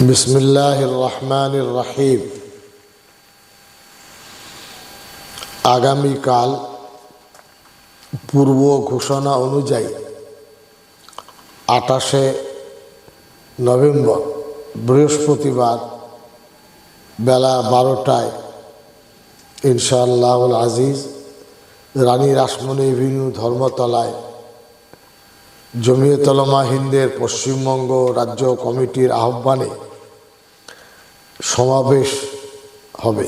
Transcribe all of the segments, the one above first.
বিসমিল্লাহির রহমানির রহিম। আগামীকাল পূর্ব ঘোষণা অনুযায়ী 28শে নভেম্বর বৃহস্পতিবার বেলা 12টায় ইনশাআল্লাহুল আজিজ রানী রাসমণি এভিনিউ ধর্মতলায় জমিয়তুল উলামা হিন্দের পশ্চিমবঙ্গ রাজ্য কমিটির আহ্বানে সমাবেশ হবে।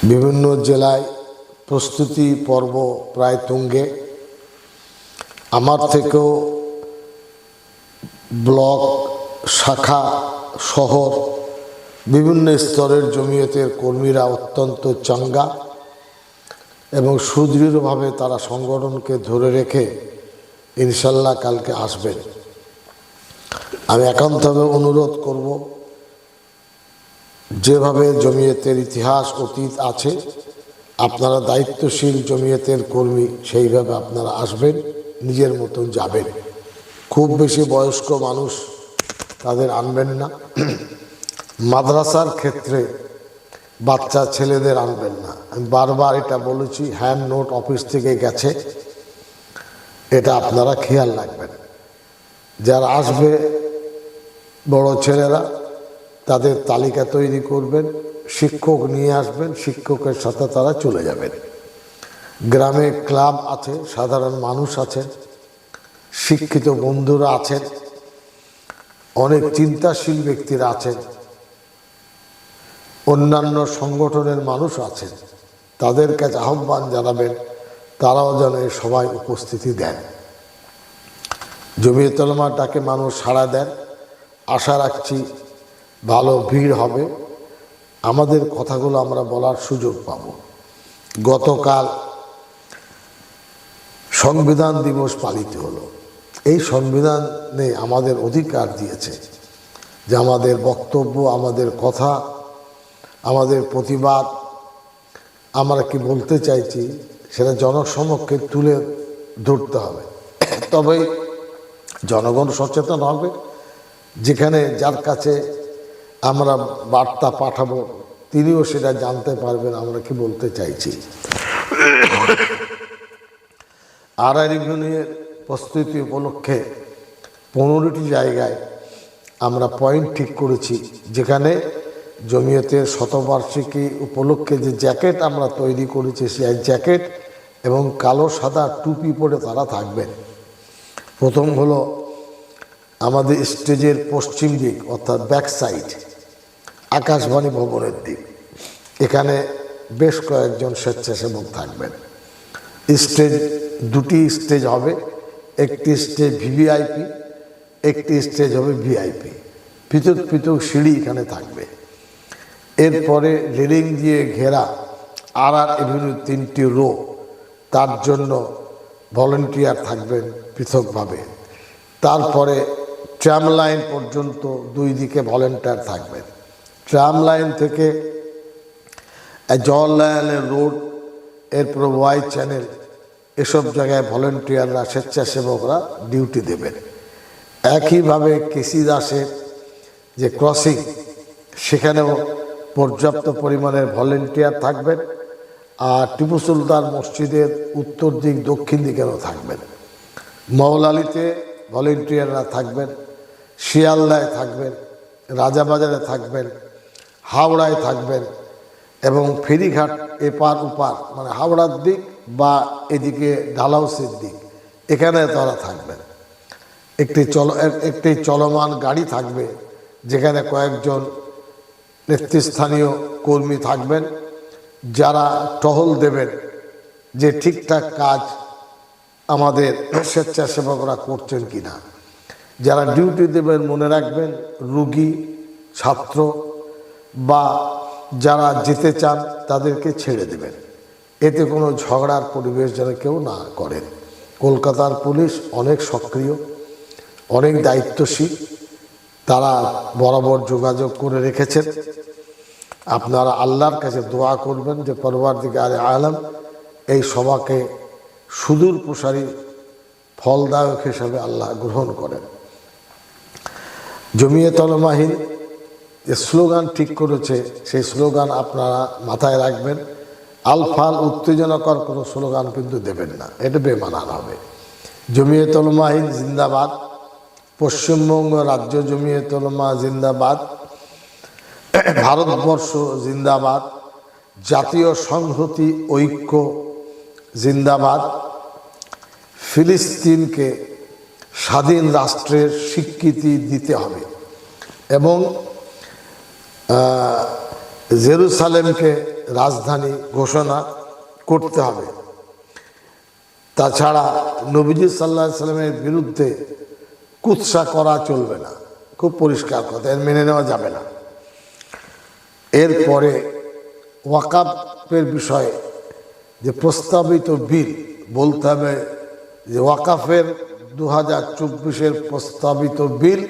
বিভিন্ন জেলায় প্রস্তুতি পর্ব প্রায় তুঙ্গে। আমার থেকেও ব্লক, শাখা, শহর বিভিন্ন স্তরের জমিয়তের কর্মীরা অত্যন্ত চাঙ্গা এবং সুদৃঢ়ভাবে তারা সংগঠনকে ধরে রেখে ইনশাল্লাহ কালকে আসবেন। আমি একান্তভাবে অনুরোধ করব, যেভাবে জমিয়তের ইতিহাস অতীত আছে, আপনারা দায়িত্বশীল জমিয়তের কর্মী, সেইভাবে আপনারা আসবেন, নিজের মতন যাবেন। খুব বেশি বয়স্ক মানুষ তাদের আনবেন না। মাদ্রাসার ক্ষেত্রে বাচ্চা ছেলেদের আনবেন না। আমি বারবার এটা বলেছি, হ্যান্ড নোট অফিস থেকে গেছে, এটা আপনারা খেয়াল রাখবেন। যারা আসবে বড় ছেলেরা, তাদের তালিকা তৈরি করবেন, শিক্ষক নিয়ে আসবেন, শিক্ষকের সাথে তারা চলে যাবেন। গ্রামে ক্লাব আছে, সাধারণ মানুষ আছেন, শিক্ষিত বন্ধুরা আছেন, অনেক চিন্তাশীল ব্যক্তিরা আছেন, অন্যান্য সংগঠনের মানুষ আছেন। তাদের কাছে আহ্বান জানাবেন, তারাও যেন এই সভায় উপস্থিতি দেন। জমিয়তুল উলামা ডাকে মানুষ সাড়া দেন। আশা রাখছি ভালো ভিড় হবে, আমাদের কথাগুলো আমরা বলার সুযোগ পাব। গতকাল সংবিধান দিবস পালিত হলো। এই সংবিধানে আমাদের অধিকার দিয়েছে যে আমাদের বক্তব্য, আমাদের কথা, আমাদের প্রতিবাদ, আমরা কি বলতে চাইছি সেটা জনসমক্ষে তুলে ধরতে হবে। তবে জনগণ সচেতন হবে। যেখানে যার কাছে আমরা বার্তা পাঠাবো তিনিও সেটা জানতে পারবেন আমরা কি বলতে চাইছি। আড়াই ইউনিয়নের প্রস্তুতি উপলক্ষে 15টি জায়গায় আমরা পয়েন্ট ঠিক করেছি, যেখানে জমিয়তের শতবার্ষিকী উপলক্ষে যে জ্যাকেট আমরা তৈরি করেছি, সেই জ্যাকেট এবং কালো সাদা টুপি পরে তারা থাকবেন। প্রথম হলো আমাদের স্টেজের পশ্চিম দিক, অর্থাৎ ব্যাক সাইড, আকাশবাণী ভবনের দিক। এখানে বেশ কয়েকজন স্বেচ্ছাসেবক থাকবেন। স্টেজ, দুটি স্টেজ হবে, একটি স্টেজ ভিভিআইপি, একটি স্টেজ হবে ভিআইপি। পৃথক পৃথক সিঁড়ি এখানে থাকবে। এরপরে রেলিং দিয়ে ঘেরা আর এভিনিউ 3টি রো, তার জন্য ভলেন্টিয়ার থাকবেন পৃথকভাবে। তারপরে ট্রাম লাইন পর্যন্ত 2 দিকে ভলেন্টিয়ার থাকবেন। ট্রাম লাইন থেকে জওহরলাল রোড, এরপর ওয়াই চ্যানেল, এসব জায়গায় ভলেন্টিয়াররা, স্বেচ্ছাসেবকরা ডিউটি দেবেন। একইভাবে কেসি দাসের যে ক্রসিং, সেখানেও পর্যাপ্ত পরিমাণের ভলেন্টিয়ার থাকবেন। আর টিপু সুলতান মসজিদের উত্তর দিক, দক্ষিণ দিকেও থাকবেন। মৌলালিতে ভলেন্টিয়াররা থাকবেন, শিয়ালদায় থাকবেন, রাজাবাজারে থাকবেন, হাওড়ায় থাকবেন এবং ফেরিঘাট এপার ওপার, মানে হাওড়ার দিক বা এদিকে ডালহাউসের দিক, এখানে তারা থাকবেন। একটি চলমান গাড়ি থাকবে, যেখানে কয়েকজন নেতৃস্থানীয় কর্মী থাকবেন, যারা টহল দেবেন যে ঠিকঠাক কাজ আমাদের স্বেচ্ছাসেবকরা করছেন কিনা। যারা ডিউটি দেবেন, মনে রাখবেন, রুগী, ছাত্র বা যারা যেতে চান তাদেরকে ছেড়ে দেবেন। এতে কোনো ঝগড়ার পরিবেশ যেন কেউ না করেন। কলকাতার পুলিশ অনেক সক্রিয়, অনেক দায়িত্বশীল, তারা বরাবর যোগাযোগ করে রেখেছেন। আপনারা আল্লাহর কাছে দোয়া করবেন যে পরওয়ারদিগারে আলম এই সভাকে সুদূর প্রসারী ফলদায়ক হিসাবে আল্লাহ গ্রহণ করেন। জমিয়ত উলামা হিন্দ যে স্লোগান ঠিক করেছে সেই স্লোগান আপনারা মাথায় রাখবেন। আলফাল উত্তেজনাকর কোনো স্লোগান কিন্তু দেবেন না, এটা বেমানান হবে। জমিয়ত উলামা হিন্দ জিন্দাবাদ, পশ্চিমবঙ্গ রাজ্য জমিয়ত উলামা জিন্দাবাদ, ভারতবর্ষ জিন্দাবাদ, জাতীয় সংহতি ঐক্য জিন্দাবাদ, ফিলিস্তিনকে স্বাধীন রাষ্ট্রের স্বীকৃতি দিতে হবে এবং জেরুসালেমকে রাজধানী ঘোষণা করতে হবে। তাছাড়া নবীজি সাল্লাল্লাহু আলাইহি সাল্লামের বিরুদ্ধে কুৎসা করা চলবে না, খুব পরিষ্কার কথা, এর মেনে নেওয়া যাবে না। এরপরে ওয়াকাফের বিষয়ে যে প্রস্তাবিত বিল, বলতে হবে যে ওয়াকাফের 2024-এর প্রস্তাবিত বিল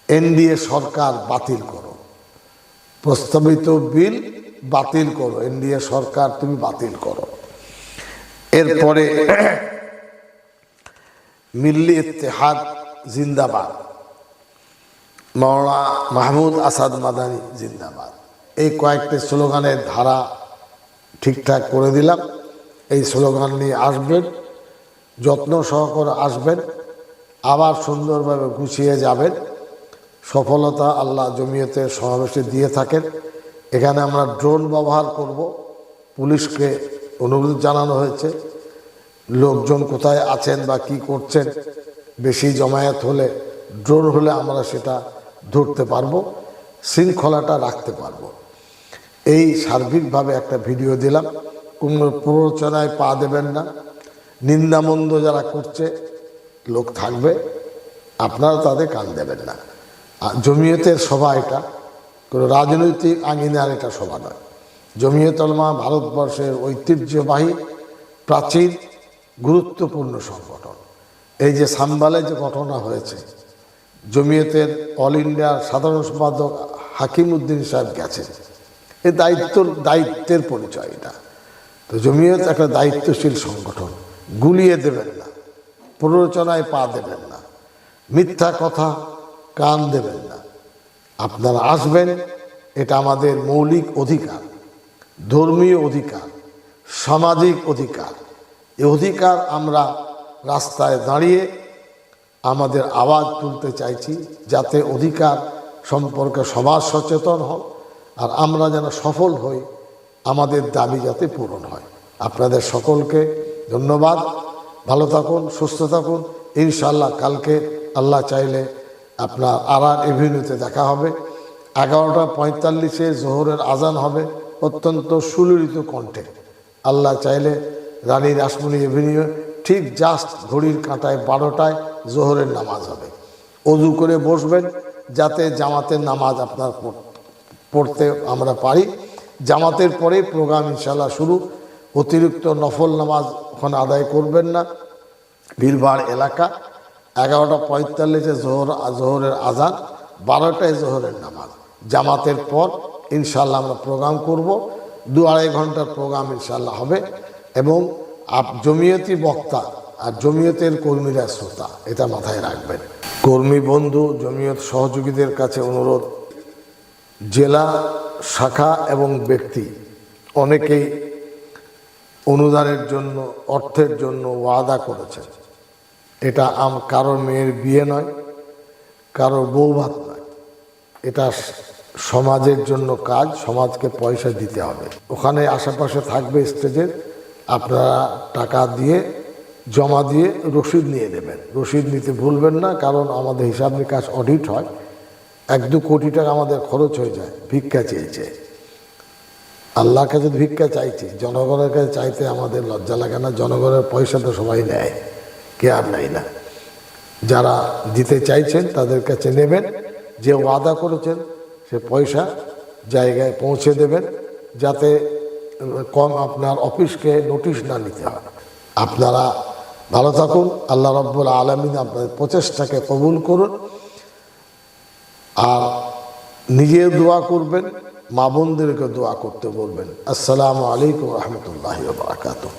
এনডিএ সরকার বাতিল করো, প্রস্তাবিত বিল বাতিল করো, এনডিএ সরকার তুমি বাতিল করো। এরপরে মিল্লি ইত্তেহাদ জিন্দাবাদ, মাওলানা মাহমুদ আসাদ মাদানী জিন্দাবাদ, এই কয়েকটি স্লোগানের ধারা ঠিকঠাক করে দিলাম। এই স্লোগান নিয়ে আসবেন, যত্ন সহকারে আসবেন, আবার সুন্দরভাবে গুছিয়ে যাবেন। সফলতা আল্লাহ জমিয়তের সমাবেশে দিয়ে থাকেন। এখানে আমরা ড্রোন ব্যবহার করব, পুলিশকে অনুরোধ জানানো হয়েছে, লোকজন কোথায় আছেন বা কি করছেন, বেশি জমায়েত হলে ড্রোন হলে আমরা সেটা ধরতে পারবো, শৃঙ্খলাটা রাখতে পারবো। এই সার্বিকভাবে একটা ভিডিও দিলাম। কোনো প্ররোচনায় পা দেবেন না, নিন্দামন্দ যারা করছে লোক থাকবে, আপনারা তাদের কান দেবেন না। আর জমিয়তের সভা এটা, কোনো রাজনৈতিক আঙিনার এটা সভা নয়। জমিয়ত উলামা ভারতবর্ষের ঐতিহ্যবাহী প্রাচীন গুরুত্বপূর্ণ সংগঠন। এই যে সাম্বালে যে ঘটনা হয়েছে, জমিয়তের অল ইন্ডিয়ার সাধারণ সম্পাদক হাকিম উদ্দিন সাহেব গেছেন, এই দায়িত্বের পরিচয় এটা। তো জমিয়ত একটা দায়িত্বশীল সংগঠন, গুলিয়ে দেবেন না, প্ররোচনায় পা দেবেন না, মিথ্যা কথা কান দেবেন না। আপনারা আসবেন, এটা আমাদের মৌলিক অধিকার, ধর্মীয় অধিকার, সামাজিক অধিকার। এই অধিকার আমরা রাস্তায় দাঁড়িয়ে আমাদের আওয়াজ তুলতে চাইছি, যাতে অধিকার সম্পর্কে সমাজ সচেতন হয় আর আমরা যেন সফল হই, আমাদের দাবি যাতে পূরণ হয়। আপনাদের সকলকে ধন্যবাদ। ভালো থাকুন, সুস্থ থাকুন। ইনশাআল্লাহ কালকে আল্লাহ চাইলে আপনার আরার এভিনিউতে দেখা হবে। 11:45-এ জোহরের আজান হবে, অত্যন্ত সুললিত কণ্ঠে। আল্লাহ চাইলে রানী রাসমণি এভিনিউ ঠিক জাস্ট ঘড়ির কাঁটায় 12টায় জোহরের নামাজ হবে। অজু করে বসবেন যাতে জামাতের নামাজ আপনার পড়তে আমরা পারি। জামাতের পরে প্রোগ্রাম ইনশাআল্লাহ শুরু। অতিরিক্ত নফল নামাজ ওখানে আদায় করবেন না, ভিড়ভাড় এলাকা। 11:45-এ জোহরের আজান, 12টায় জোহরের নামাজ। জামাতের পর ইনশাআল্লাহ আমরা প্রোগ্রাম করব, 2-2.5 ঘন্টার প্রোগ্রাম ইনশাআল্লাহ হবে। এবং জমিয়তি বক্তা আর জমিয়তের কর্মীরা শ্রোতা, এটা মাথায় রাখবেন। কর্মী বন্ধু, জমিয়ত সহযোগীদের কাছে অনুরোধ, জেলা শাখা এবং ব্যক্তি অনেকেই অনুদানের জন্য, অর্থের জন্য ওয়াদা করেছেন। এটা কারোর মেয়ের বিয়ে নয়, কারোর বৌভাত নয়, এটা সমাজের জন্য কাজ, সমাজকে পয়সা দিতে হবে। ওখানে আশেপাশে থাকবে স্টেজের, আপনারা টাকা দিয়ে জমা দিয়ে রসিদ নিয়ে নেবেন। রসিদ নিতে ভুলবেন না, কারণ আমাদের হিসাব নিকাশ অডিট হয়। 1-2 কোটি টাকা আমাদের খরচ হয়ে যায় ভিক্ষা চেয়েছে। আল্লাহর কাছে ভিক্ষা চাইছি, জনগণের কাছে চাইতে আমাদের লজ্জা লাগে না? জনগণের পয়সা তো সবাই নেয়, কে আর নেয় না। যারা দিতে চাইছেন তাদের কাছে নেবেন, যে ওয়াদা করেছেন সে পয়সা জায়গায় পৌঁছে দেবেন, যাতে আপনার অফিসকে নোটিশ না নিতে হয়। আপনারা ভালো থাকুন। আল্লাহ রাব্বুল আলামিন আপনাদের প্রচেষ্টাকে কবুল করুন। আর নিজে দোয়া করবেন, মা বোনদেরকে দোয়া করতে বলবেন। আসসালামু আলাইকুম রহমতুল্লাহি ওয়া বারাকাতুহু।